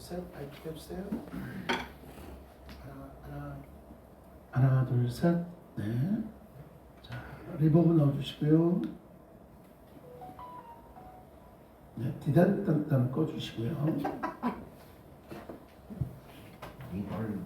셋, 마이크 켜주세요. 하나, 둘, 셋. 네. 자, 리버브 넣어주시고요. 네, 디단단단 꺼주시고요. 이걸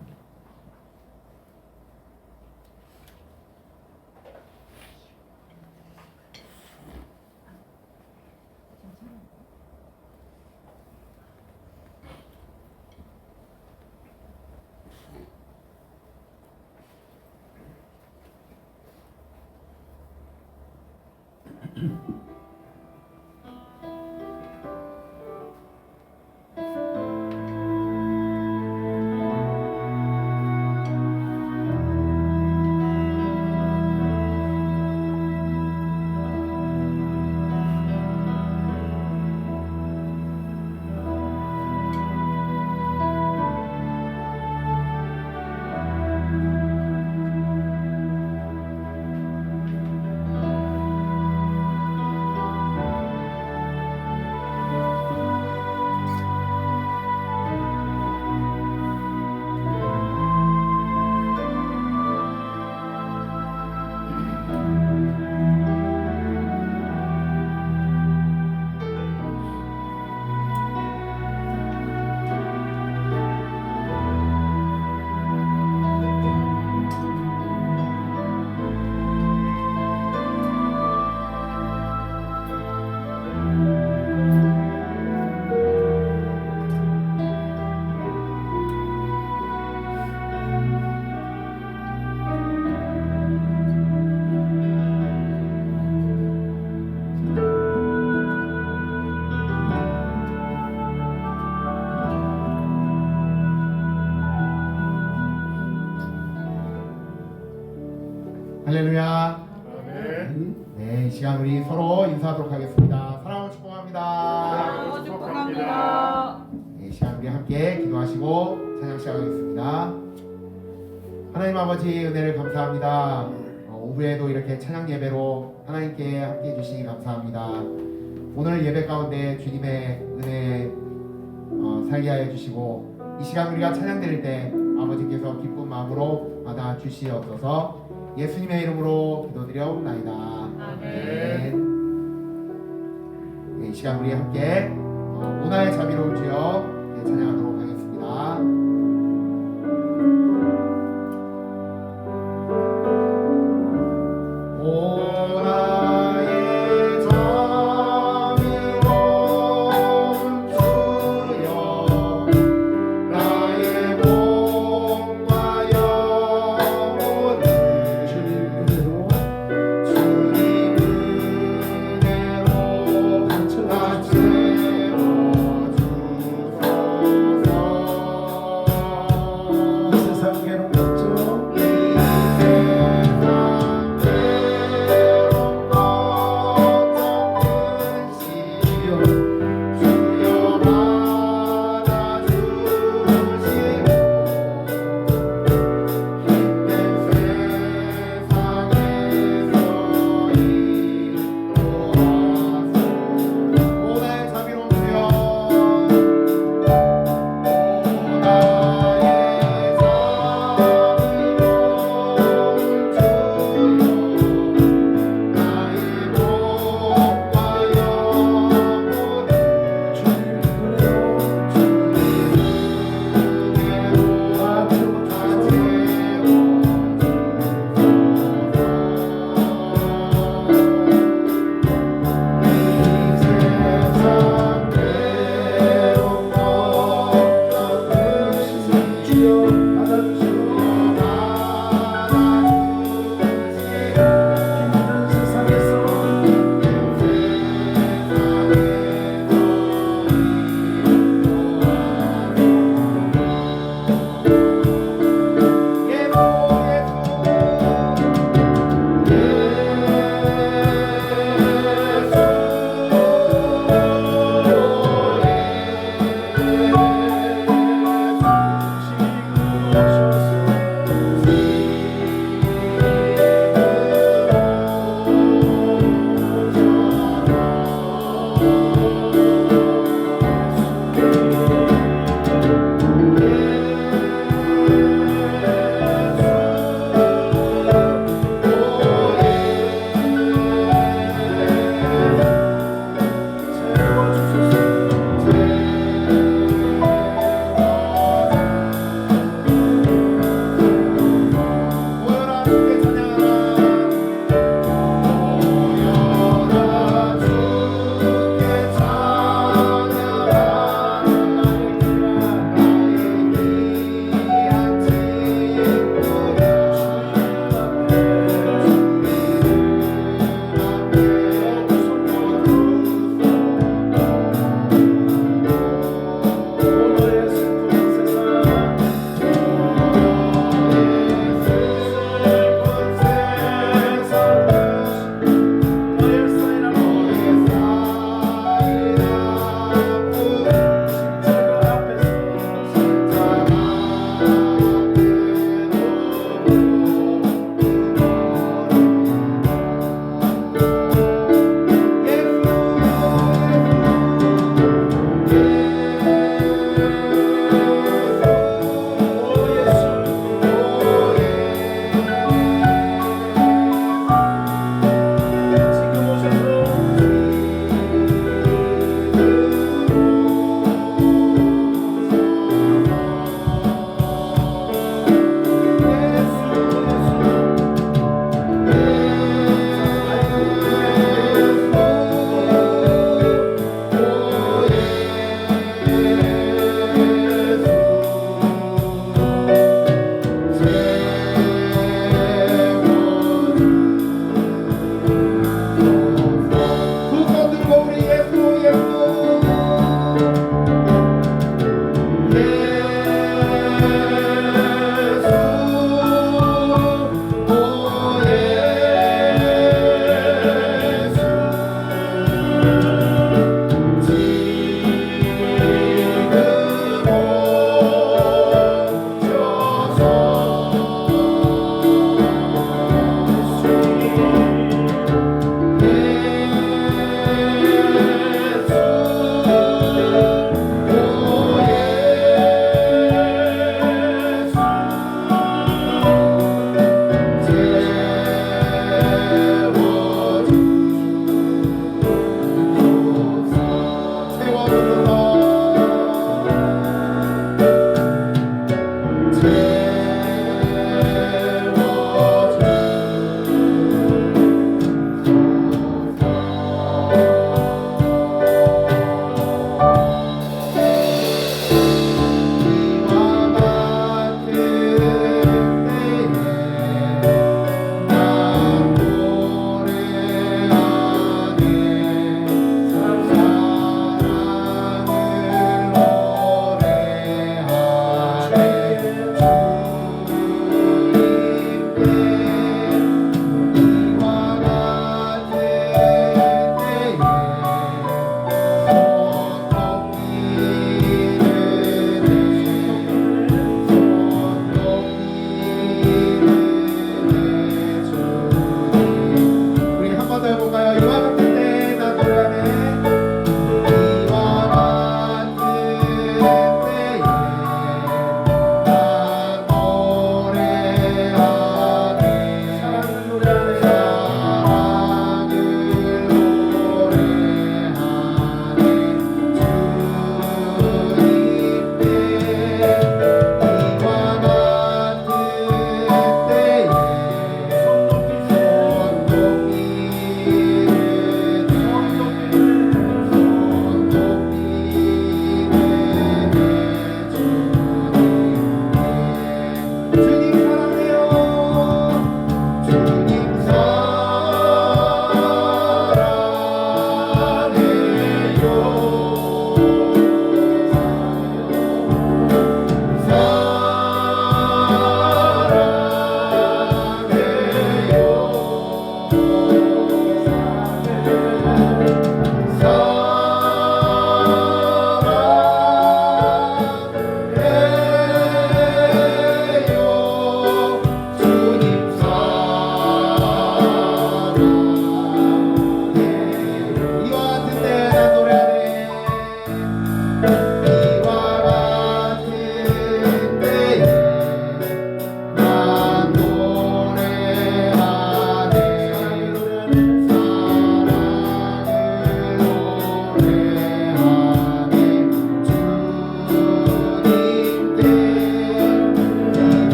할렐루야. 네, 이 시간 우리 서로 인사하도록 하겠습니다. 사랑하고 축복합니다. 축복합니다. 네, 이 시간 우리 함께 기도하시고 찬양 시작하겠습니다. 하나님 아버지 은혜를 감사합니다. 오후에도 이렇게 찬양 예배로 하나님께 함께 해주시니 감사합니다. 오늘 예배 가운데 주님의 은혜 살게 하여 주시고 이 시간 우리가 찬양 드릴 때 아버지께서 기쁜 마음으로 받아 주시옵소서. 예수님의 이름으로 기도드려옵나이다. 아멘. 네, 이 시간 우리 함께 오나의 자비로운 주여 찬양하도록 하겠습니다.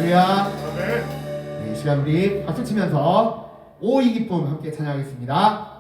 할렐루야. 네, 이 시간 우리 박수 치면서 오 이 기쁨 함께 찬양하겠습니다.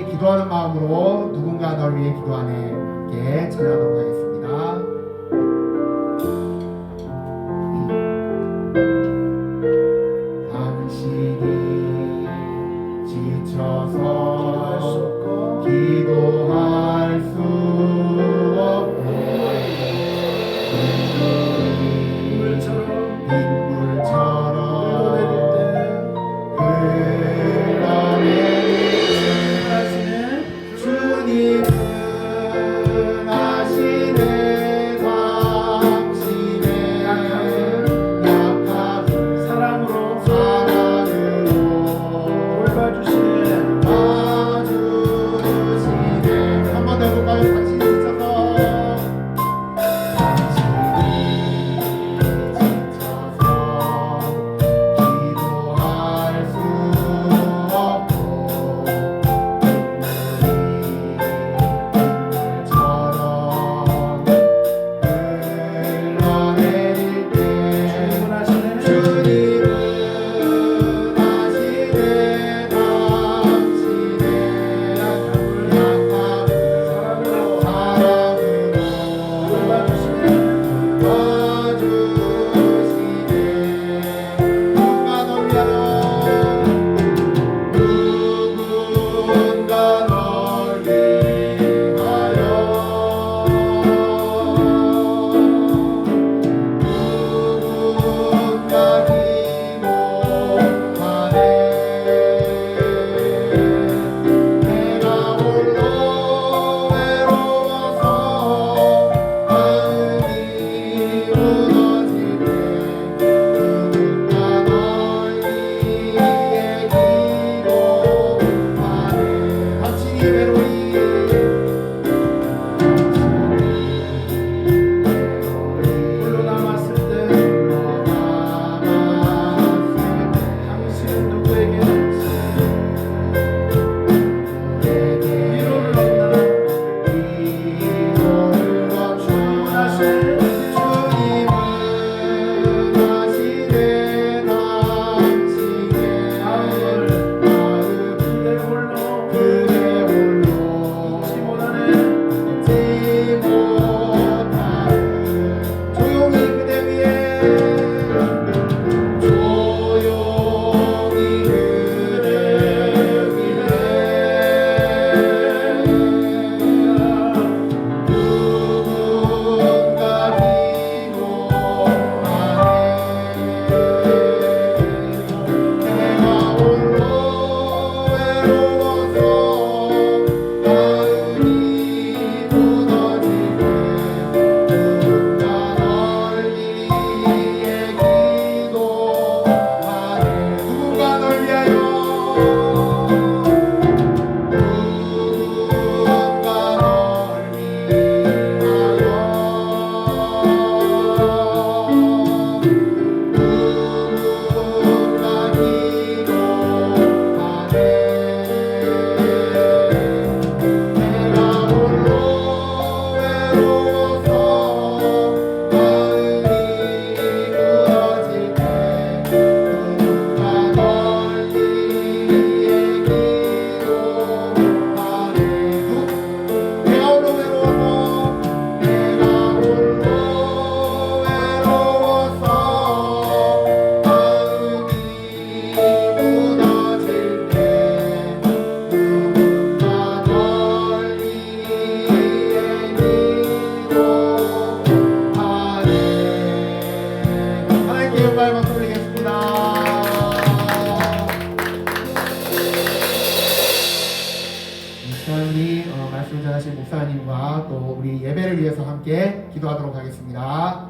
기도하는 마음으로 누군가 너를 위해 기도하네 함께 찬양하도록 하겠습니다. 당신이 지쳐서 기도할 수 없네. 빗물처럼 흘러내리는 주님은 아시 은혜를 위해서 함께 기도하도록 하겠습니다.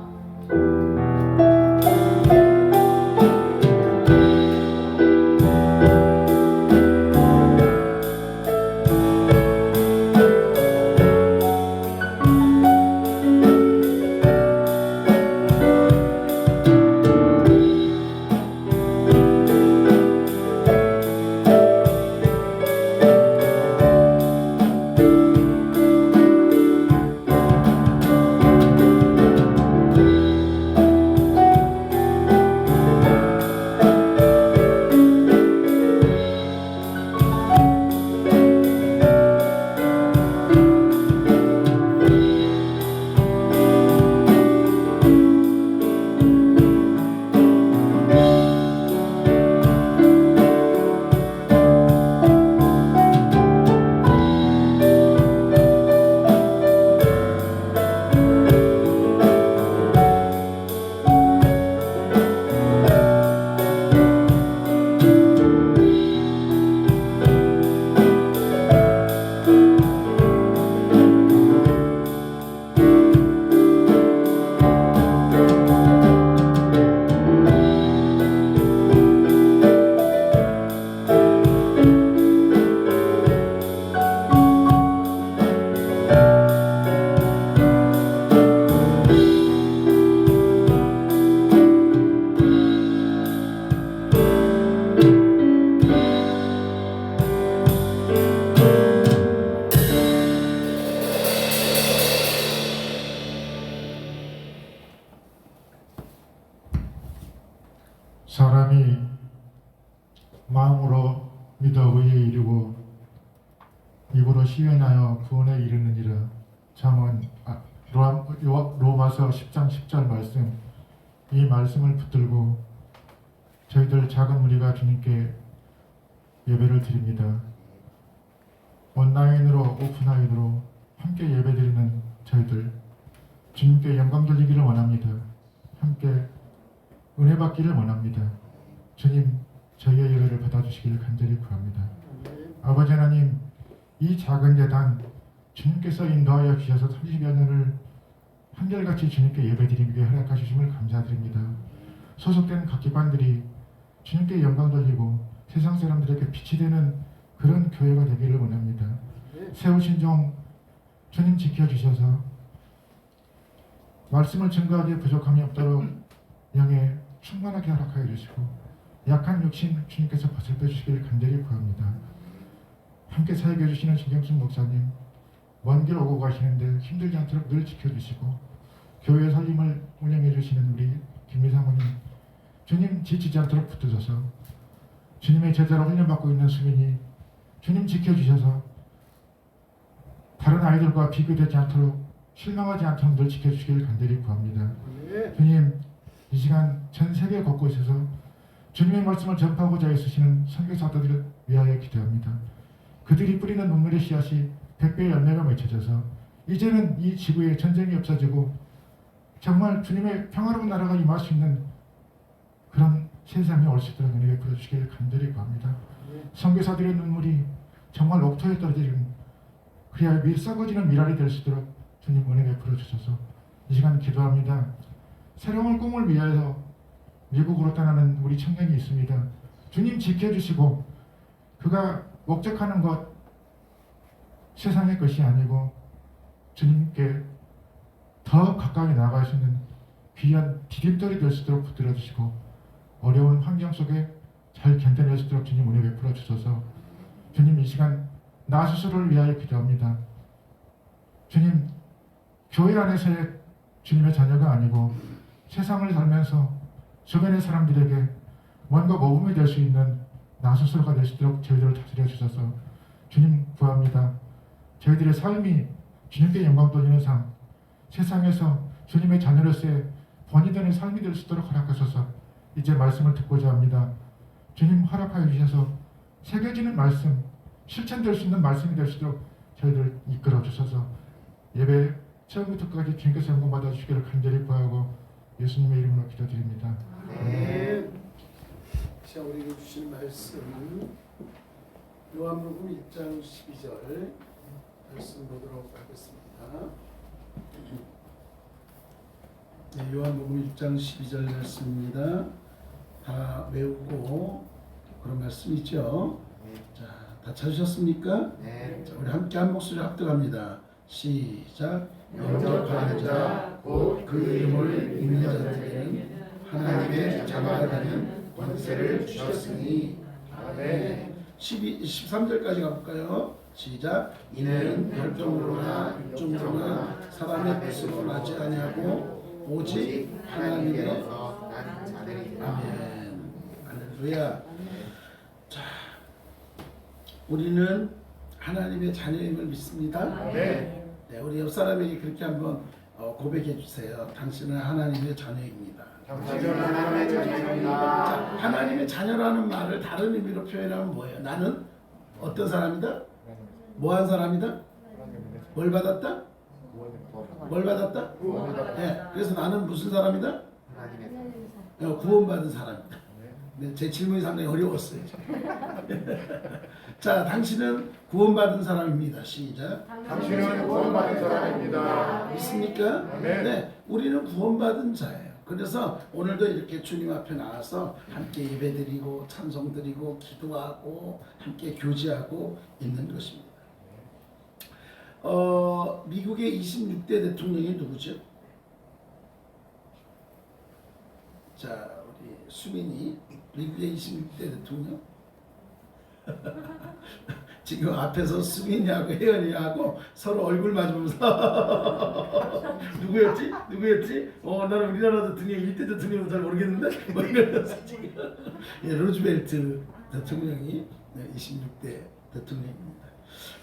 사람이 마음으로 믿어 의에 이르고 입으로 시인하여 구원에 이르느니라. 잠언 로마서 10장 10절 말씀, 이 말씀을 붙들고 저희들 작은 무리가 주님께 예배를 드립니다. 온라인으로 오프라인으로 함께 예배드리는 저희들 주님께 영광 돌리기를 원합니다. 함께 은혜 받기를 원합니다. 주님, 저희의 예배를 받아주시기를 간절히 구합니다. 아버지 하나님, 이 작은 재단 주님께서 인도하여 주셔서 30여 년을 한결같이 주님께 예배드리기 위해 허락하신 주심을 감사드립니다. 소속된 각 기관들이 주님께 영광 돌리고 세상 사람들에게 빛이 되는 그런 교회가 되기를 원합니다. 세우신 종 주님 지켜주셔서 말씀을 증거하기에 부족함이 없도록 영에 충만하게 허락하여 주시고 약한 육신 주님께서 벗어 주시기를 간절히 구합니다. 함께 사역해 주시는 신경순 목사님, 먼 길 오고 가시는데 힘들지 않도록 늘 지켜주시고 교회 살림을 운영해 주시는 우리 김미사모님, 주님 지치지 않도록 붙드셔서 주님의 제자로 훈련받고 있는 수민이 주님 지켜주셔서 다른 아이들과 비교되지 않도록 실망하지 않도록 늘 지켜주시기를 간절히 구합니다. 주님, 이 시간 전 세계 곳곳에서 주님의 말씀을 전파하고자 애쓰시는 선교사들을 위하여 기도합니다. 그들이 뿌리는 눈물의 씨앗이 100배의 열매가 맺혀져서 이제는 이 지구에 전쟁이 없어지고 정말 주님의 평화로운 나라가 임할 수 있는 그런 세상이 올 수 있도록 은혜 베풀어 주시기를 간절히 구합니다. 선교사들의 눈물이 정말 옥토에 떨어지는 그리하여 썩어지는 미랄이 될 수 있도록 주님 은혜 베풀어 주셔서 이 시간 기도합니다. 새로운 꿈을 위하여 미국으로 떠나는 우리 청년이 있습니다. 주님 지켜주시고 그가 목적하는 것 세상의 것이 아니고 주님께 더 가까이 나아갈 수 있는 귀한 디딤돌이 될 수 있도록 붙들어 주시고 어려운 환경 속에 잘 견뎌낼 수 있도록 주님 은혜 베풀어 주셔서 주님, 이 시간 나 스스로를 위하여 기도합니다. 주님, 교회 안에서의 주님의 자녀가 아니고 세상을 살면서 주변의 사람들에게 뭔가 모범이 될 수 있는 나 스스로가 될 수 있도록 저희들을 다스려 주셔서 주님 구합니다. 저희들의 삶이 주님께 영광 돌리는 삶, 세상에서 주님의 자녀로서의 본이 되는 삶이 될 수 있도록 허락하셔서 이제 말씀을 듣고자 합니다. 주님 허락하여 주셔서 새겨지는 말씀, 실천될 수 있는 말씀이 될 수 있도록 저희들 이끌어 주셔서 예배 처음부터 끝까지 주님께서 영광 받아 주시기를 간절히 구하고 예수님의 이름으로 기도드립니다. 네. 자, 우리에게 주신 말씀 요한복음 1장 12절 말씀 보도록 하겠습니다. 네, 요한복음 1장 12절 말씀입니다. 다 외우고 그런 말씀이죠. 자, 다 찾으셨습니까? 네. 자, 우리 함께 한 목소리 합독합니다. 시작. 영접하는 자, 곧 그 이름을 믿는 자들에게는 하나님의 자녀가 되는 권세를 주셨으니. 아멘. 13절까지 가볼까요? 시작. 이는 혈통으로나 육종으로나 사람의 뜻으로 나지 아니하고 오직 하나님의. 난 자들이라. 아멘. 할렐루야. 자, 우리는 하나님의 자녀임을 믿습니다. 네. 네, 우리 옆 사람에게 그렇게 한번 고백해 주세요. 당신은 하나님의 자녀입니다. 당신은 하나님의 자, 자녀입니다. 하나님의 자녀라는 말을 다른 의미로 표현하면 뭐예요? 나는 어떤 사람이다? 뭐한 사람이다? 뭘 받았다? 뭘 받았다? 네, 그래서 나는 무슨 사람이다? 구원받은 사람이다. 네, 제 질문이 상당히 어려웠어요. 자, 당신은 구원받은 사람입니다. 시작. 당신은 구원받은 사람입니다. 믿습니까? 네. 네, 우리는 구원받은 자예요. 그래서 오늘도 이렇게 주님 앞에 나와서 함께 예배드리고 찬송드리고 기도하고 함께 교제하고 있는 것입니다. 미국의 26대 대통령이 누구죠? 자, 우리 수민이 미국의 26대 대통령 지금 앞에서 수민이하고 혜연이하고 서로 얼굴 맞으면서 누구였지? 나는 우리나라 대통령 1대 대통령도 잘 모르겠는데 뭐 이러면서 지금 예, 루즈벨트 대통령이 26대 대통령입니다.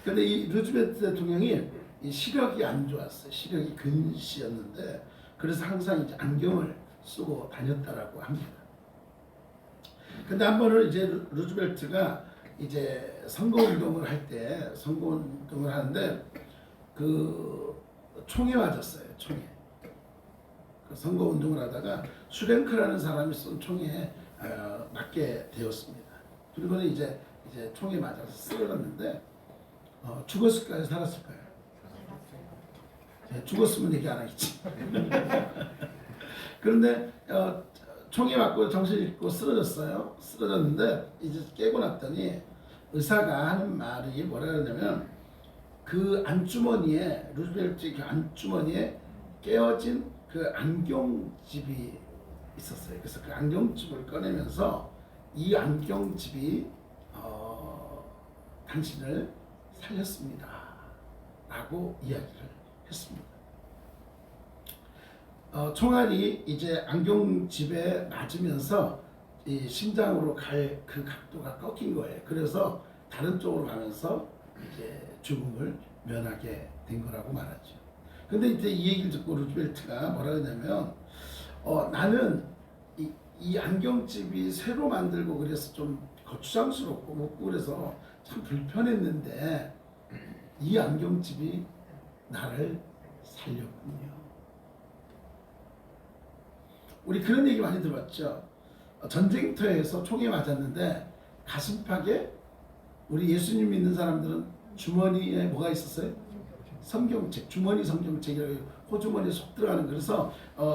근데 이 루즈벨트 대통령이 이 시력이 안 좋았어요. 시력이 근시였는데 그래서 항상 이제 안경을 쓰고 다녔다라고 합니다. 근데 한 번은 이제 루즈벨트가 이제 선거운동을 하는데 그 총에 맞았어요. 총에. 그 선거운동을 하다가 슈랭크라는 사람이 쏜 총에 맞게 되었습니다. 그리고는 이제 총에 맞아서 쓰러졌는데 죽었을까요? 살았을까요? 죽었으면 얘기 안 하겠지. 그런데 총에 맞고 정신 잃고 쓰러졌어요. 쓰러졌는데 이제 깨고 났더니 의사가 하는 말이 뭐라 그러냐면 그 안주머니에 루즈벨트 그 안주머니에 깨어진 그 안경집이 있었어요. 그래서 그 안경집을 꺼내면서 이 안경집이 당신을 살렸습니다. 라고 이야기를 했습니다. 총알이 이제 안경집에 맞으면서 이 심장으로 갈 그 각도가 꺾인 거예요. 그래서 다른 쪽으로 가면서 이제 죽음을 면하게 된 거라고 말하죠. 근데 이제 이 얘기를 듣고 루즈벨트가 뭐라 그러냐면 나는 이 안경집이 새로 만들고 그래서 좀 거추장스럽고 먹고 그래서 참 불편했는데 이 안경집이 나를 살렸군요. 우리 그런 얘기 많이 들어봤죠. 전쟁터에서 총에 맞았는데 가슴팍에 우리 예수님 믿는 사람들은 주머니에 뭐가 있었어요? 성경책, 주머니 성경책이라고 호주머니에 속 들어가는. 그래서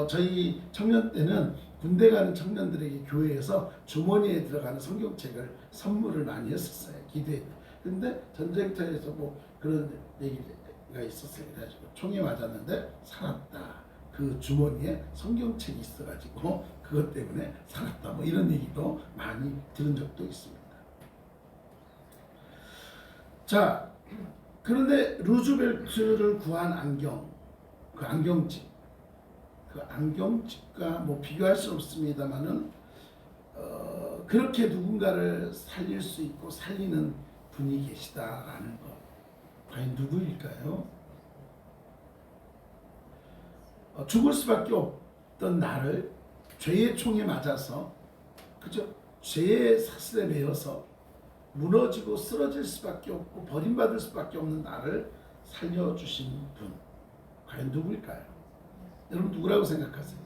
저희 청년 때는 군대 가는 청년들에게 교회에서 주머니에 들어가는 성경책을 선물을 많이 했었어요. 기도회 때. 근데 전쟁터에서 뭐 그런 얘기가 있었어요. 그래가지고 총에 맞았는데 살았다. 그 주머니에 성경책이 있어가지고 그것 때문에 살았다. 뭐 이런 얘기도 많이 들은 적도 있습니다. 자, 그런데 루즈벨트를 구한 안경, 그 안경집, 그 안경집과 뭐 비교할 수 없습니다만은 그렇게 누군가를 살릴 수 있고 살리는 분이 계시다라는 것, 과연 누구일까요? 죽을 수밖에 없던 나를 죄의 총에 맞아서, 그죠? 죄의 사슬에 매여서 무너지고 쓰러질 수밖에 없고 버림받을 수밖에 없는 나를 살려주신 분, 과연 누구일까요? 여러분 누구라고 생각하세요?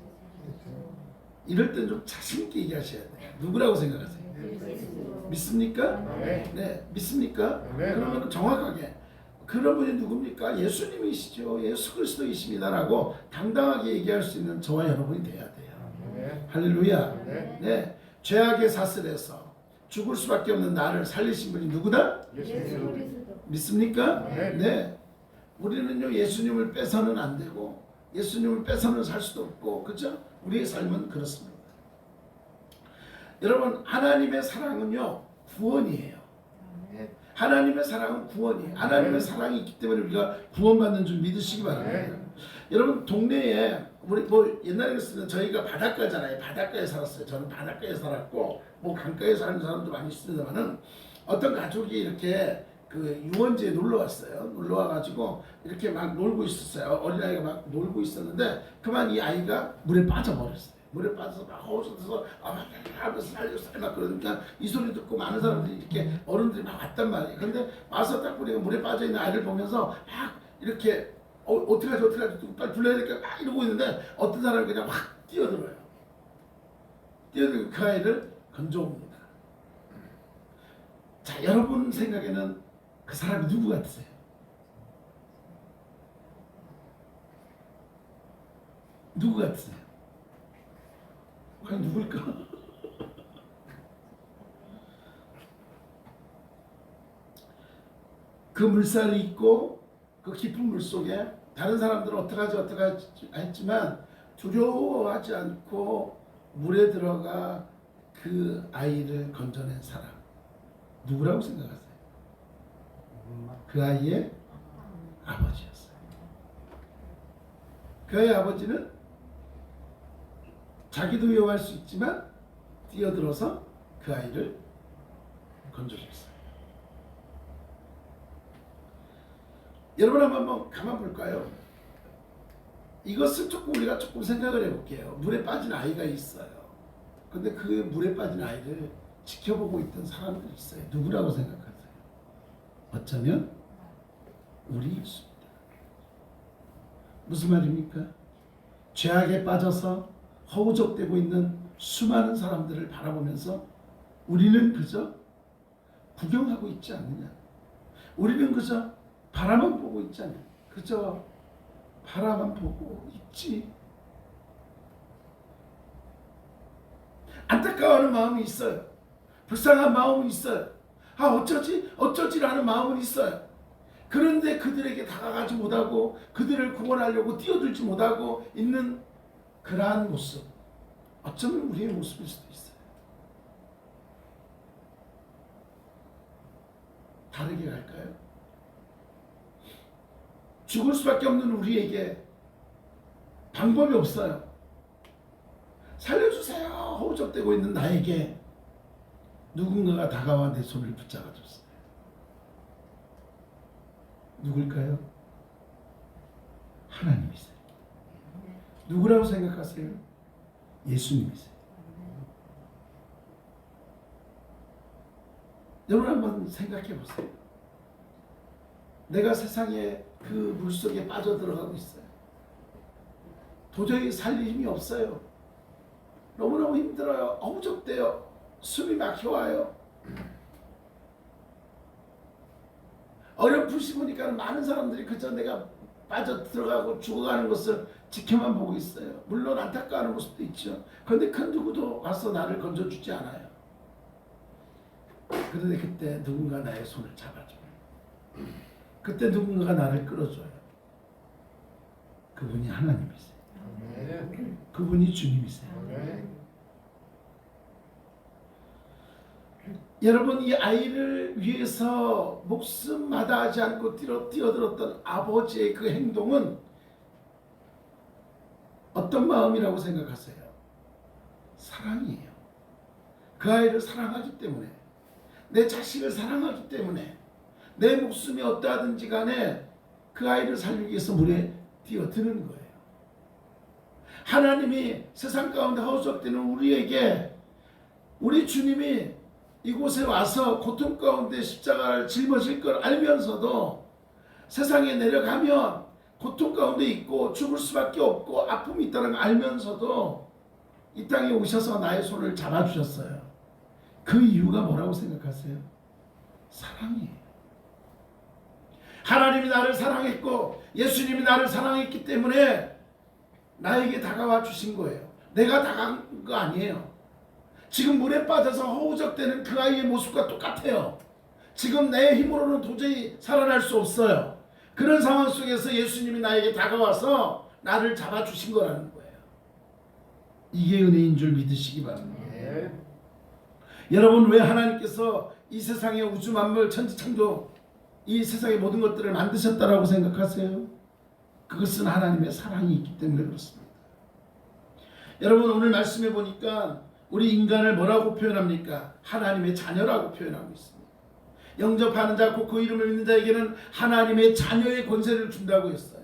이럴 땐 좀 자신있게 얘기하셔야 돼요. 누구라고 생각하세요? 믿습니까? 네. 네, 믿습니까? 네. 그러면 정확하게 그런 분이 누굽니까? 예수님이시죠. 예수 그리스도이십니다라고 당당하게 얘기할 수 있는 저와 여러분이 돼야 돼요. 할렐루야. 네, 죄악의 사슬에서 죽을 수밖에 없는 나를 살리신 분이 누구다? 믿습니까? 네. 우리는요 예수님을 빼서는 안 되고 예수님을 빼서는 살 수도 없고, 그죠? 우리의 삶은 그렇습니다. 여러분, 하나님의 사랑은요 구원이에요. 하나님의 사랑은 구원이에요. 하나님의 사랑이 있기 때문에 우리가 구원받는 줄 믿으시기 바랍니다. 여러분, 동네에 우리 뭐 옛날에 그랬으면 저희가 바닷가잖아요. 바닷가에 살았어요. 저는 바닷가에 살았고 뭐 강가에 사는 사람도 많이 있습니다만은, 어떤 가족이 이렇게 그 유원지에 놀러 왔어요. 놀러 와가지고 이렇게 막 놀고 있었어요. 어린아이가 막 놀고 있었는데 그만 이 아이가 물에 빠져버렸어요. 물에 빠져서 막 호흡해서 하면서 살려서 막 그러니까 이 소리 듣고 많은 사람들이 이렇게 어른들이 막 왔단 말이에요. 근데 와서 딱 우리가 물에 빠져 있는 아이를 보면서 막 이렇게 어떻게 하지 빨리 불러야 될까 막 이러고 있는데 어떤 사람이 그냥 확 뛰어들어요. 뛰어들고 그 아이를 건져옵니다. 자, 여러분 생각에는 그 사람이 누구 같으세요? 누구 같으세요? 과연 누굴까? 그 물살이 있고 그 깊은 물 속에 다른 사람들은 어떡하지 했지만 두려워하지 않고 물에 들어가 그 아이를 건져낸 사람 누구라고 생각하세요? 그 아이의 아버지였어요. 그 아이의 아버지는 자기도 위험할 수 있지만 뛰어들어서 그 아이를 건져줬어요. 여러분 한번 가만 볼까요? 이것을 우리가 조금 생각을 해볼게요. 물에 빠진 아이가 있어요. 근데 그 물에 빠진 아이를 지켜보고 있던 사람들이 있어요. 누구라고 생각하세요? 어쩌면 우리 예수입니다. 무슨 말입니까? 죄악에 빠져서 허우적대고 있는 수많은 사람들을 바라보면서 우리는 그저 구경하고 있지 않느냐? 우리는 그저 바라만 보고 있지 않느냐? 그저 바라만 보고 있지. 안타까워하는 마음이 있어요. 불쌍한 마음이 있어요. 아 어쩌지라는 마음은 있어요. 그런데 그들에게 다가가지 못하고 그들을 구원하려고 뛰어들지 못하고 있는 그러한 모습, 어쩌면 우리의 모습일 수도 있어요. 다르게 갈까요? 죽을 수밖에 없는 우리에게 방법이 없어요. 살려주세요 허우적대고 있는 나에게 누군가가 다가와 내 손을 붙잡아 줬어요. 누굴까요? 하나님이세요. 누구라고 생각하세요? 예수님이세요. 여러분 한번 생각해 보세요. 내가 세상에 그 물속에 빠져들어가고 있어요. 도저히 살릴 힘이 없어요. 너무너무 힘들어요. 허우적대요. 숨이 막혀와요. 어렴풋이 보니까 많은 사람들이 그저 내가 빠져들어가고 죽어가는 것을 지켜만 보고 있어요. 물론 안타까워하는 모습도 있죠. 그런데 큰 누구도 와서 나를 건져주지 않아요. 그런데 그때 누군가 나의 손을 잡아줘요. 그때 누군가가 나를 끌어줘요. 그분이 하나님이세요. 그분이 주님이세요. 여러분, 이 아이를 위해서 목숨 마다하지 않고 뛰어들었던 아버지의 그 행동은 어떤 마음이라고 생각하세요? 사랑이에요. 그 아이를 사랑하기 때문에, 내 자식을 사랑하기 때문에 내 목숨이 어떠하든지 간에 그 아이를 살리기 위해서 물에 뛰어드는 거예요. 하나님이 세상 가운데 허우적대는 우리에게 우리 주님이 이곳에 와서 고통 가운데 십자가를 짊어질 걸 알면서도 세상에 내려가면 고통 가운데 있고 죽을 수밖에 없고 아픔이 있다는 걸 알면서도 이 땅에 오셔서 나의 손을 잡아주셨어요. 그 이유가 뭐라고 생각하세요? 사랑이에요. 하나님이 나를 사랑했고 예수님이 나를 사랑했기 때문에 나에게 다가와 주신 거예요. 내가 다가간 거 아니에요. 지금 물에 빠져서 허우적대는 그 아이의 모습과 똑같아요. 지금 내 힘으로는 도저히 살아날 수 없어요. 그런 상황 속에서 예수님이 나에게 다가와서 나를 잡아주신 거라는 거예요. 이게 은혜인 줄 믿으시기 바랍니다. 여러분, 왜 하나님께서 이 세상의 우주 만물 천지창조 이 세상의 모든 것들을 만드셨다라고 생각하세요? 그것은 하나님의 사랑이 있기 때문에 그렇습니다. 여러분, 오늘 말씀해 보니까 우리 인간을 뭐라고 표현합니까? 하나님의 자녀라고 표현하고 있습니다. 영접하는 자 곧 그 이름을 믿는 자에게는 하나님의 자녀의 권세를 준다고 했어요.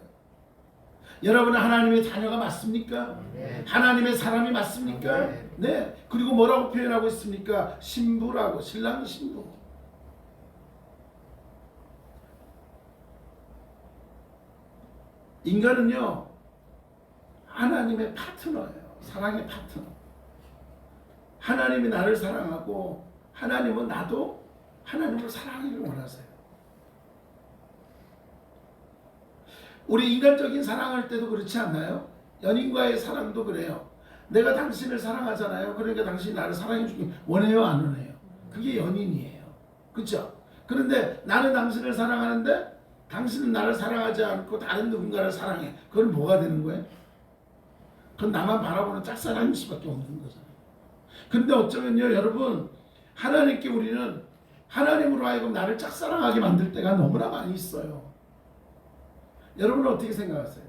여러분은 하나님의 자녀가 맞습니까? 네. 하나님의 사람이 맞습니까? 네. 네. 그리고 뭐라고 표현하고 있습니까? 신부라고, 신랑 신부. 인간은요, 하나님의 파트너예요. 사랑의 파트너. 하나님이 나를 사랑하고 하나님은 나도 하나님을 사랑하기를 원하세요. 우리 인간적인 사랑할 때도 그렇지 않나요? 연인과의 사랑도 그래요. 내가 당신을 사랑하잖아요. 그러니까 당신이 나를 사랑해 주기 원해요, 안 원해요? 그게 연인이에요. 그렇죠? 그런데 나는 당신을 사랑하는데 당신은 나를 사랑하지 않고 다른 누군가를 사랑해. 그건 뭐가 되는 거예요? 그건 나만 바라보는 짝사랑일 수밖에 없는 거잖아요. 근데 어쩌면요, 여러분, 하나님께 우리는 하나님으로 하여금 나를 짝사랑하게 만들 때가 너무나 많이 있어요. 여러분은 어떻게 생각하세요?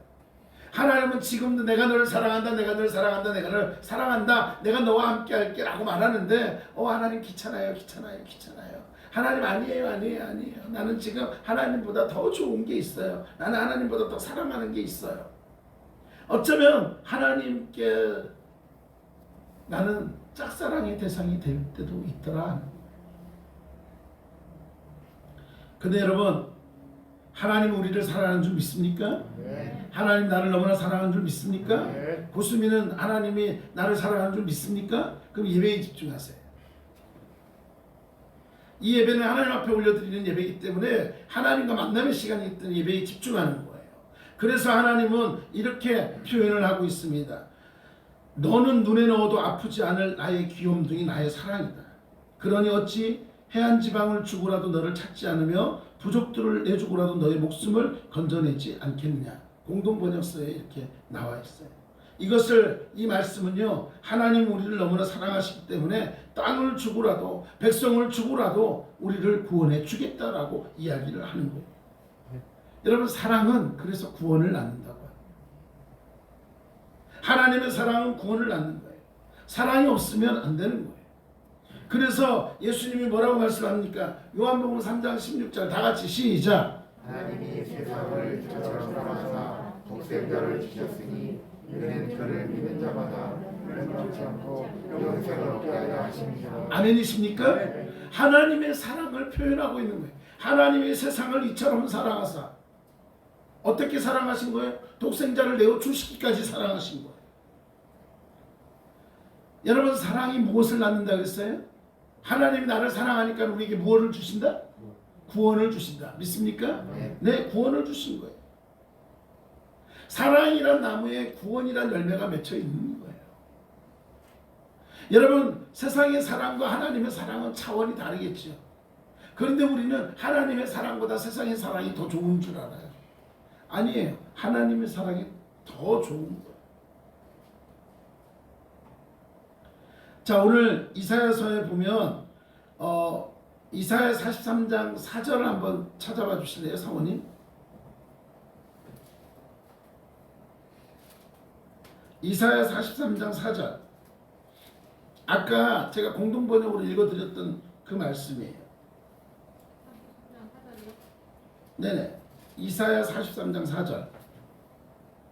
하나님은 지금도 내가 너를 사랑한다, 내가 너를 사랑한다, 내가 너를 사랑한다, 내가 너와 함께 할게 라고 말하는데 하나님 귀찮아요, 귀찮아요, 귀찮아요. 하나님 아니에요, 아니에요, 아니에요. 나는 지금 하나님보다 더 좋은 게 있어요. 나는 하나님보다 더 사랑하는 게 있어요. 어쩌면 하나님께 나는 짝사랑의 대상이 될 때도 있더라. 근데 여러분, 하나님 우리를 사랑하는 줄 믿습니까? 네. 하나님 나를 너무나 사랑하는 줄 믿습니까? 네. 고수민은 하나님이 나를 사랑하는 줄 믿습니까? 그럼 예배에 집중하세요. 이 예배는 하나님 앞에 올려드리는 예배이기 때문에 하나님과 만남의 시간이기 때문에 예배에 집중하는 거예요. 그래서 하나님은 이렇게 표현을 하고 있습니다. 너는 눈에 넣어도 아프지 않을 나의 귀염둥이 나의 사랑이다. 그러니 어찌 해안 지방을 주고라도 너를 찾지 않으며 부족들을 내주고라도 너의 목숨을 건져내지 않겠느냐. 공동번역서에 이렇게 나와 있어요. 이 말씀은요, 하나님 우리를 너무나 사랑하시기 때문에 땅을 주고라도 백성을 주고라도 우리를 구원해 주겠다라고 이야기를 하는 거예요. 여러분, 사랑은 그래서 구원을 낳는다고 합니다. 하나님의 사랑은 구원을 낳는 거예요. 사랑이 없으면 안 되는 거예요. 그래서 예수님이 뭐라고 말씀합니까? 요한복음 3장 16절 다 같이 시작. 하나님이 세상을 이처럼 사랑하사 독생자를 주셨으니 이는 그를 믿는 자마다 멸망치 않고 영생을 얻게 하려 하심이라. 아멘이십니까? 하나님의 사랑을 표현하고 있는 거예요. 하나님이 세상을 이처럼 사랑하사. 어떻게 사랑하신 거예요? 독생자를 내어 주시기까지 사랑하신 거예요. 여러분, 사랑이 무엇을 낳는다 그랬어요? 하나님이 나를 사랑하니까 우리에게 무엇을 주신다? 구원을 주신다. 믿습니까? 네, 구원을 주신 거예요. 사랑이란 나무에 구원이란 열매가 맺혀 있는 거예요. 여러분, 세상의 사랑과 하나님의 사랑은 차원이 다르겠죠. 그런데 우리는 하나님의 사랑보다 세상의 사랑이 더 좋은 줄 알아요. 아니에요. 하나님의 사랑이 더 좋은 거예요. 자, 오늘 이사야서에 보면 이사야 43장 4절을 한번 찾아봐 주실래요, 사모님? 이사야 43장 4절. 아까 제가 공동번역으로 읽어드렸던 그 말씀이에요. 네네. 이사야 43장 4절.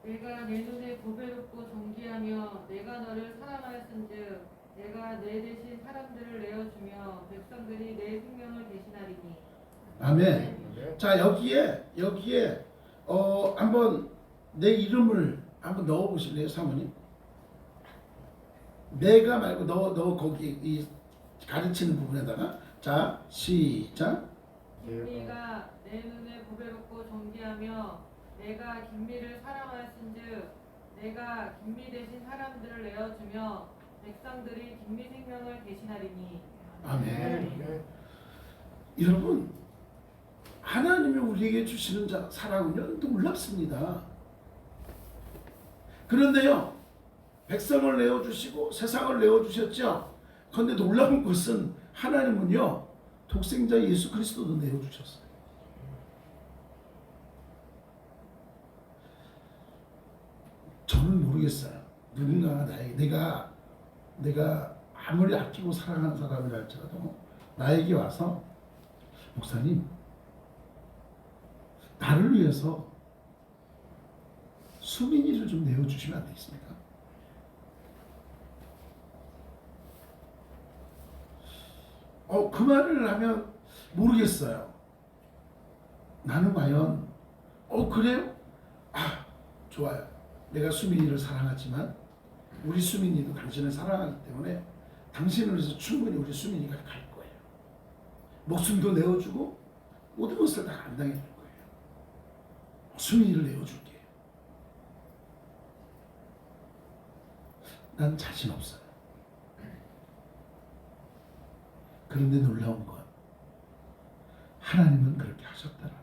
내가 내 눈에 보배롭고 정기하며 내가 너를 사랑하였은즉 내가 내 대신 사람들을 내어주며 백성들이 내 생명을 대신하리니. 아멘. 자, 여기에 한번 내 이름을 한번 넣어 보실래요, 사모님? 내가 말고 너 거기 이 가르치는 부분에다가 자, 시작. 김미가 내 눈에 보배롭고 정기하며 내가 김미를 사랑하였은즉 내가 김미 대신 사람들을 내어주며 백성들이 김미 생명을 대신하리니. 아멘. 여러분, 하나님이 우리에게 주시는 사랑은요 놀랍습니다. 그런데요, 백성을 내어주시고 세상을 내어주셨죠. 그런데 놀라운 것은 하나님은요 독생자 예수 그리스도도 내어주셨어요. 저는 모르겠어요. 누군가가 내가 아무리 아끼고 사랑하는 사람을 할지라도 나에게 와서 목사님, 나를 위해서 수민이를 좀 내어주시면 안 되겠습니까? 그 말을 하면 모르겠어요. 나는 과연 그래요? 좋아요. 내가 수민이를 사랑하지만 우리 수민이도 당신을 사랑하기 때문에 당신을 위해서 충분히 우리 수민이가 갈 거예요. 목숨도 내어주고 모든 것을 다 감당해 줄 거예요. 수민이를 내어줄게요. 난 자신 없어요. 그런데 놀라운 건 하나님은 그렇게 하셨더라.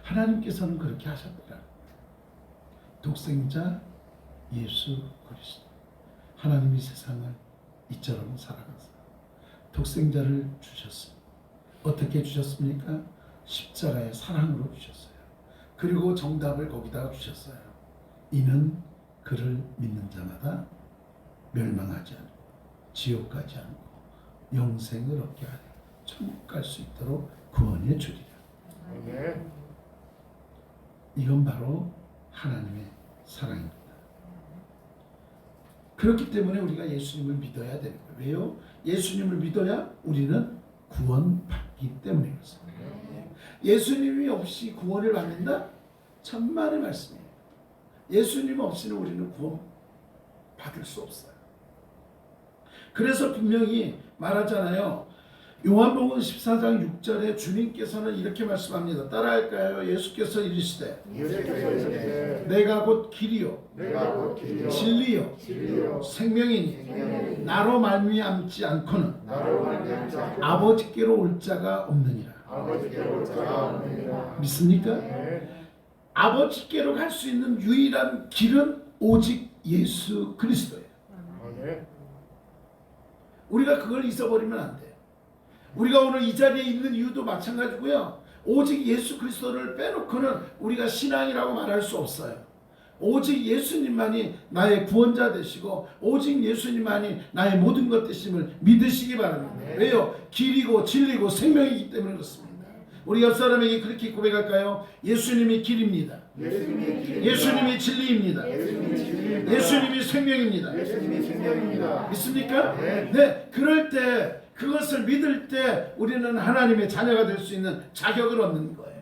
하나님께서는 그렇게 하셨더라. 독생자 예수 그리스도. 하나님이 세상을 이처럼 사랑하사 독생자를 주셨습니다. 어떻게 주셨습니까? 십자가의 사랑으로 주셨어요. 그리고 정답을 거기다가 주셨어요. 이는 그를 믿는 자마다 멸망하지 않고 지옥 가지 않고 영생을 얻게 하여 천국 갈 수 있도록 구원해 주리라. 이건 바로 하나님의 사랑입니다. 그렇기 때문에 우리가 예수님을 믿어야 되는 거예요. 왜요? 예수님을 믿어야 우리는 구원받기 때문에 그렇습니다. 예수님이 없이 구원을 받는다? 천만의 말씀이에요. 예수님 없이는 우리는 구원 받을 수 없어요. 그래서 분명히 말하잖아요. 요한복음 14장 6절에 주님께서는 이렇게 말씀합니다. 따라할까요? 예수께서 이르시되 내가 곧 길이요 진리요 생명이니 나로 말미암지 않고는 아버지께로 올 자가 없느니라. 믿습니까? 아버지께로 갈 수 있는 유일한 길은 오직 예수 그리스도예요. 우리가 그걸 잊어버리면 안 돼요. 우리가 오늘 이 자리에 있는 이유도 마찬가지고요. 오직 예수 그리스도를 빼놓고는 우리가 신앙이라고 말할 수 없어요. 오직 예수님만이 나의 구원자 되시고 오직 예수님만이 나의 모든 것 되심을 믿으시기 바랍니다. 왜요? 길이고 진리고 생명이기 때문에 그렇습니다. 우리 옆 사람에게 그렇게 고백할까요? 예수님이 길입니다. 예수님이 진리입니다. 예수님이 생명입니다. 믿습니까? 네. 그럴 때 그것을 믿을 때 우리는 하나님의 자녀가 될 수 있는 자격을 얻는 거예요.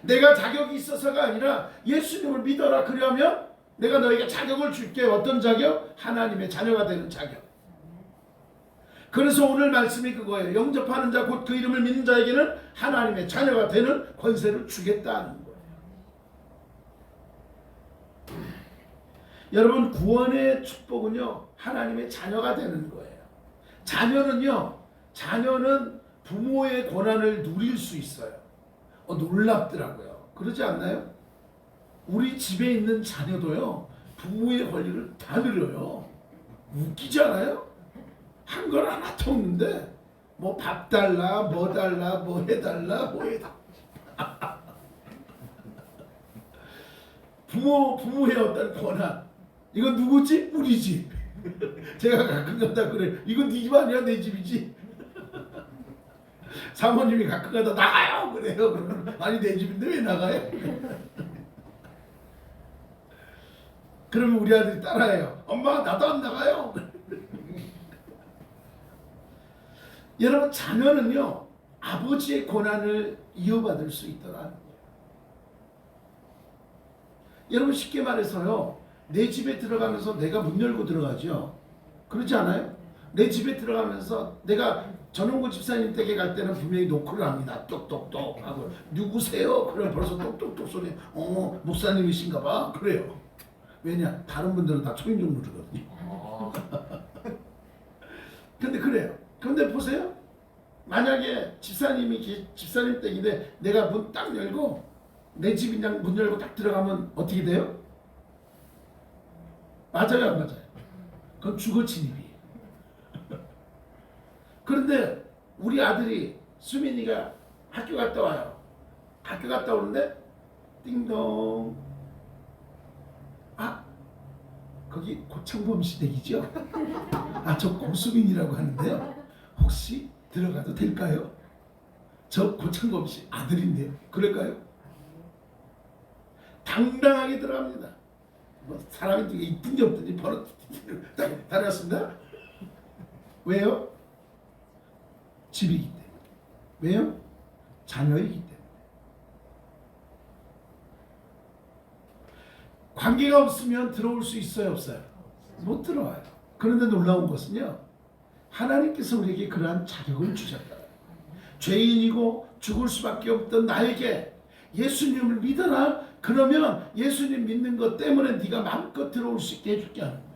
내가 자격이 있어서가 아니라 예수님을 믿어라. 그러면 내가 너에게 자격을 줄게. 어떤 자격? 하나님의 자녀가 되는 자격. 그래서 오늘 말씀이 그거예요. 영접하는 자 곧 그 이름을 믿는 자에게는 하나님의 자녀가 되는 권세를 주겠다는 거예요. 여러분, 구원의 축복은요 하나님의 자녀가 되는 거예요. 자녀는 부모의 권한을 누릴 수 있어요. 놀랍더라고요. 그러지 않나요? 우리 집에 있는 자녀도요 부모의 권리를 다 누려요. 웃기지 않아요? 한 건 하나도 없는데 뭐 밥 달라, 뭐 달라, 뭐 해달라, 뭐 해달라. 부모의 어떤 권한. 이건 누구지? 우리 집. 제가 가끔가다 그래. 이건 네 집 아니야? 내 집이지. 사모님이 가끔가다 나가요 그래요. 그러면 아니 내 집인데 왜 나가요? 그러면 우리 아들이 따라해요. 엄마 나도 안 나가요. 여러분, 자녀는요 아버지의 권한을 이어받을 수 있더라. 여러분, 쉽게 말해서요 내 집에 들어가면서 내가 문 열고 들어가죠. 그렇지 않아요? 내 집에 들어가면서 내가 전원구 집사님 댁에 갈 때는 분명히 노크를 합니다. 똑똑똑 하고 누구세요? 그럼 벌써 똑똑똑 소리. 목사님이신가 봐. 그래요. 왜냐? 다른 분들은 다 초인종 누르거든요. 근데 그래요. 근데 보세요. 만약에 집사님 댁인데 내가 문 딱 열고 내 집 그냥 문 열고 딱 들어가면 어떻게 돼요? 맞아요, 안 맞아요? 그건 주거 침입이에요. 그런데 우리 아들이 수민이가 학교 갔다 와요. 학교 갔다 오는데 띵동. 아, 거기 고창범 씨 댁이죠? 아, 저 고수민이라고 하는데요. 혹시 들어가도 될까요? 저 고창범 씨 아들인데요. 그럴까요? 당당하게 들어갑니다. 뭐 사람이 되게 이쁜지 없든지 바로 다녔습니다. 왜요? 집이기 때문에. 왜요? 자녀이기 때문에. 관계가 없으면 들어올 수 있어요, 없어요? 못 들어와요. 그런데 놀라운 것은요, 하나님께서 우리에게 그러한 자격을 주셨다. 죄인이고 죽을 수밖에 없던 나에게 예수님을 믿어라. 그러면 예수님 믿는 것 때문에 네가 마음껏 들어올 수 있게 해줄게 하는 거예요.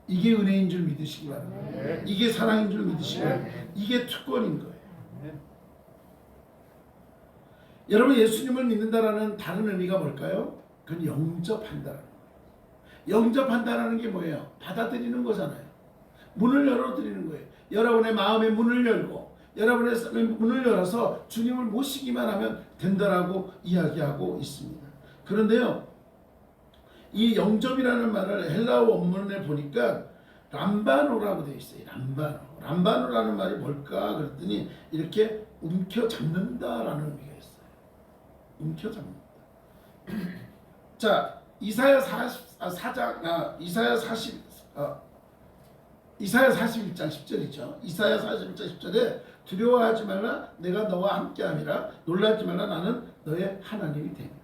이게 은혜인 줄 믿으시기 바랍니다. 이게 사랑인 줄 믿으시기 바랍니다. 이게 특권인 거예요. 여러분, 예수님을 믿는다라는 다른 의미가 뭘까요? 그건 영접한다라는 거예요. 영접한다라는 게 뭐예요? 받아들이는 거잖아요. 문을 열어드리는 거예요. 여러분의 마음의 문을 열고 여러분의 삶의 문을 열어서 주님을 모시기만 하면 된다라고 이야기하고 있습니다. 그런데요, 이 영접이라는 말을 헬라어 원문에 보니까 람바노라고 되어 있어요. 람바노. 람바노라는 말이 뭘까? 그랬더니 이렇게 움켜잡는다라는 의미가 있어요. 움켜잡는다. 자, 이사야 41장 10절이죠. 이사야 41장 10절에 두려워하지 말라, 내가 너와 함께함이라. 놀라지 말라, 나는 너의 하나님이 되리라.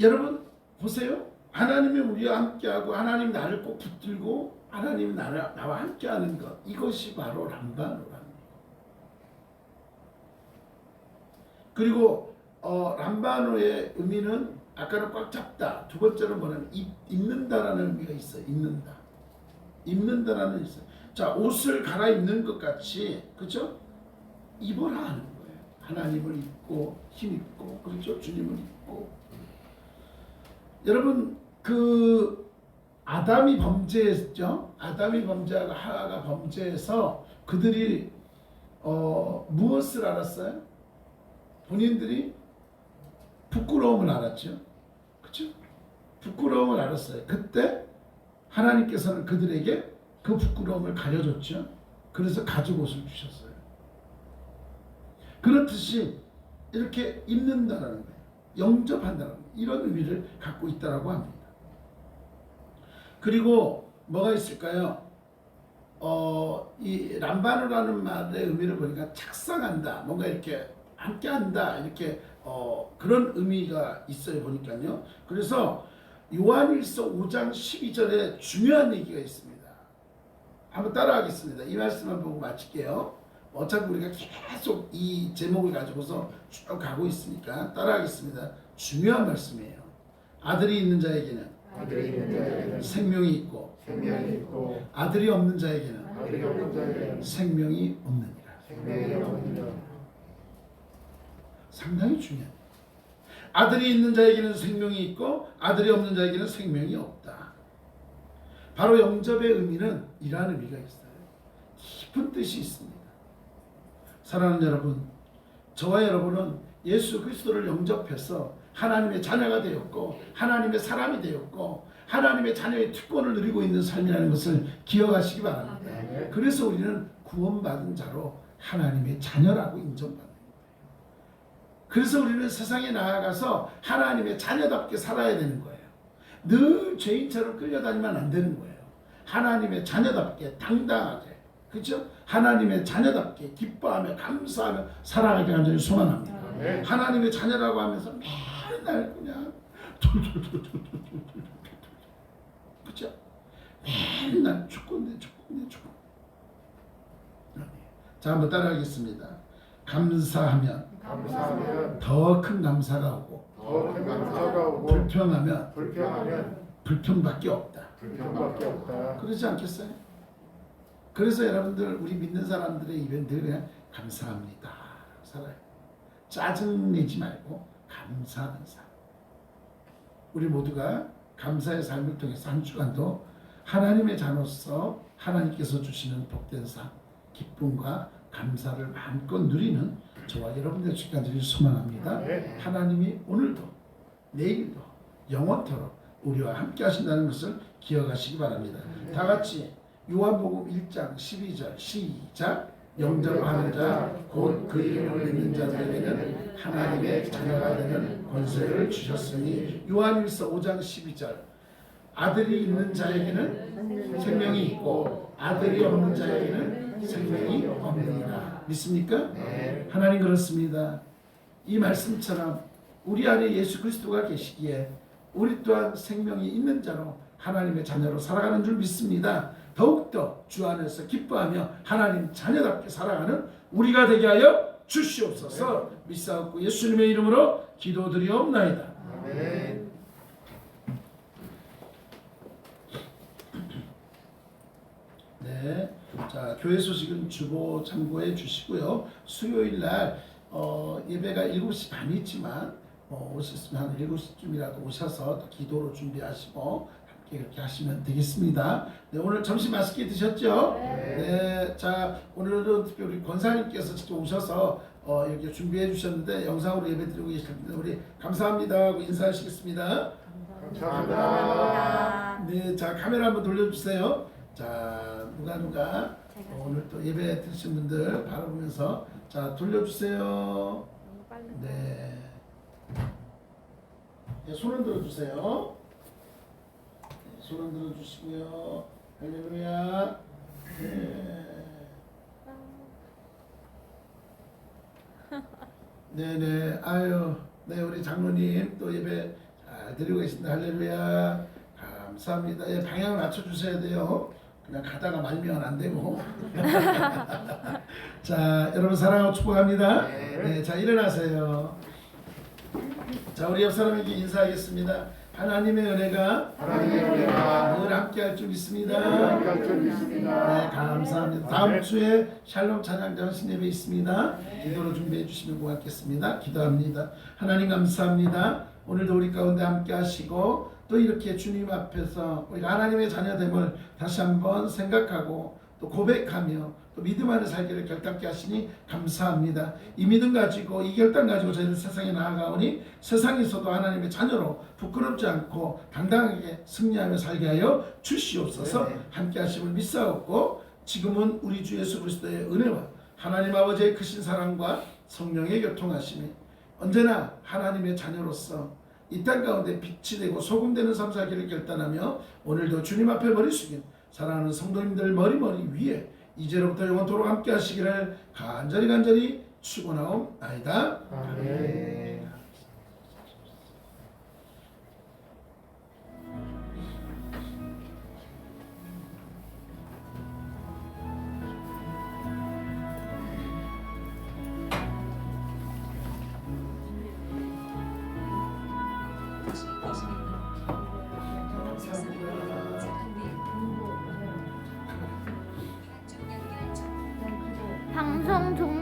여러분 보세요. 하나님이 우리와 함께하고 하나님 나를 꼭 붙들고 하나님 나와 함께하는 것, 이것이 바로 람바노라는 거예요. 그리고 람바노의 의미는 아까는 꽉 잡다, 두 번째는 뭐냐면 입는다라는 의미가 있어요. 입는다라는 있어요. 자, 옷을 갈아입는 것 같이, 그렇죠? 입어라 하는 거예요. 하나님을 입고 힘입고, 그렇죠? 주님을 입고. 여러분, 그 아담이 범죄했죠. 아담이 범죄하고 하와가 범죄해서 그들이 무엇을 알았어요? 본인들이 부끄러움을 알았죠. 그렇죠? 부끄러움을 알았어요. 그때 하나님께서는 그들에게 그 부끄러움을 가려줬죠. 그래서 가죽 옷을 주셨어요. 그렇듯이 이렇게 입는다라는 거예요. 영접한다는 거예요. 이런 의미를 갖고 있다라고 합니다. 그리고 뭐가 있을까요? 이 람바누라는 말의 의미를 보니까 착상한다, 뭔가 이렇게 함께한다, 이렇게 그런 의미가 있어요, 보니까요. 그래서 요한일서 5장 12절에 중요한 얘기가 있습니다. 한번 따라하겠습니다. 이 말씀을 보고 마칠게요. 어차피 우리가 계속 이 제목을 가지고서 쭉 가고 있으니까 따라하겠습니다. 중요한 말씀이에요. 아들이 있는 자에게는 생명이 있고 아들이 없는 자에게는 생명이 없느니라. 상당히 중요해요. 아들이 있는 자에게는 생명이 있고 아들이 없는 자에게는 생명이 없다. 바로 영접의 의미는 이러한 의미가 있어요. 깊은 뜻이 있습니다. 사랑하는 여러분, 저와 여러분은 예수 그리스도를 영접해서 하나님의 자녀가 되었고 하나님의 사람이 되었고 하나님의 자녀의 특권을 누리고 있는 삶이라는 것을 기억하시기 바랍니다. 그래서 우리는 구원받은 자로 하나님의 자녀라고 인정받는 거예요. 그래서 우리는 세상에 나아가서 하나님의 자녀답게 살아야 되는 거예요. 늘 죄인처럼 끌려다니면 안 되는 거예요. 하나님의 자녀답게 당당하게, 그렇죠? 하나님의 자녀답게 기뻐하며 감사하며 살아가길 간절히 소망합니다. 하나님의 자녀라고 하면서 맨날 그냥 그렇죠? 맨날 축구인데. 자, 한번 따라하겠습니다. 감사하면 더 큰 감사가 오고 더큰 감사가 오고 불평하면 불평하면 불평밖에 없다. 불평밖에 없다. 그렇지 않겠어요? 그래서 여러분들 우리 믿는 사람들의 입에 늘 그냥 감사합니다 살아요. 짜증내지 말고 감사하는 삶. 우리 모두가 감사의 삶을 통해서 한 주간도 하나님의 자녀로서 하나님께서 주시는 복된 삶, 기쁨과 감사를 마음껏 누리는 저와 여러분들 주간들이 소망합니다. 하나님이 오늘도 내일도 영원토록 우리와 함께 하신다는 것을 기억하시기 바랍니다. 다 같이 요한복음 1장 12절 시작. 영접하는 자 곧 그 이름을 믿는 자들에게는 하나님의 자녀가 되는 권세를 주셨으니 요한일서 5장 12절 아들이 있는 자에게는 생명이 있고 아들이 없는 자에게는 생명이 없느니라. 믿습니까? 하나님 그렇습니다. 이 말씀처럼 우리 안에 예수 그리스도가 계시기에 우리 또한 생명이 있는 자로 하나님의 자녀로 살아가는 줄 믿습니다. 더욱더 주 안에서 기뻐하며 하나님 자녀답게 살아가는 우리가 되게 하여 주시옵소서. 믿사옵고 예수님의 이름으로 기도드리옵나이다. 아멘. 네, 자 교회 소식은 주보 참고해 주시고요. 수요일 날 예배가 7시 반이지만 오셨으면 한 7시쯤이라도 오셔서 또 기도로 준비하시고 함께 그렇게 하시면 되겠습니다. 네, 오늘 점심 맛있게 드셨죠? 네, 자 오늘은 특별히 우리 권사님께서 직접 오셔서 이렇게 준비해 주셨는데 영상으로 예배 드리고 계실 텐데 우리 감사합니다 하고 인사하시겠습니다. 감사합니다. 네, 자 카메라 한번 돌려주세요. 자 누가 오늘 또 예배 드리신 분들 바라보면서 자 돌려주세요. 네. 네, 손을 들어주세요. 네, 손을 들어주시고요. 할렐루야. 네네. 아유, 네 우리 장로님 또 예배 잘 드리고 계신다. 할렐루야. 감사합니다. 예, 방향을 맞춰주셔야 돼요. 그냥 가다가 말면 안 되고. 자, 여러분 사랑하고 축복합니다. 네, 자 일어나세요. 자, 우리 옆 사람에게 인사하겠습니다. 하나님의 은혜가 늘 함께할 줄 믿습니다. 네, 감사합니다. 다음 주에 샬롬 찬양 전신 예배 있습니다. 기도로 준비해 주시면 고맙겠습니다. 기도합니다. 하나님 감사합니다. 오늘도 우리 가운데 함께 하시고 또 이렇게 주님 앞에서 우리가 하나님의 자녀됨을 다시 한번 생각하고 또 고백하며 또 믿음 안에 살기를 결단케 하시니 감사합니다. 이 믿음 가지고 이 결단 가지고 저희는 세상에 나아가오니 세상에서도 하나님의 자녀로 부끄럽지 않고 당당하게 승리하며 살게 하여 주시옵소서. 함께 하심을 믿사옵고 지금은 우리 주 예수 그리스도의 은혜와 하나님 아버지의 크신 사랑과 성령의 교통하심이 언제나 하나님의 자녀로서 이 땅 가운데 빛이 되고 소금 되는 삶 살기를 결단하며 오늘도 주님 앞에 머리 숙인 사랑하는 성도님들 머리 위에 이제로부터 영원토록 함께 하시기를 간절히 축원하옵나이다. 아멘. 방송 종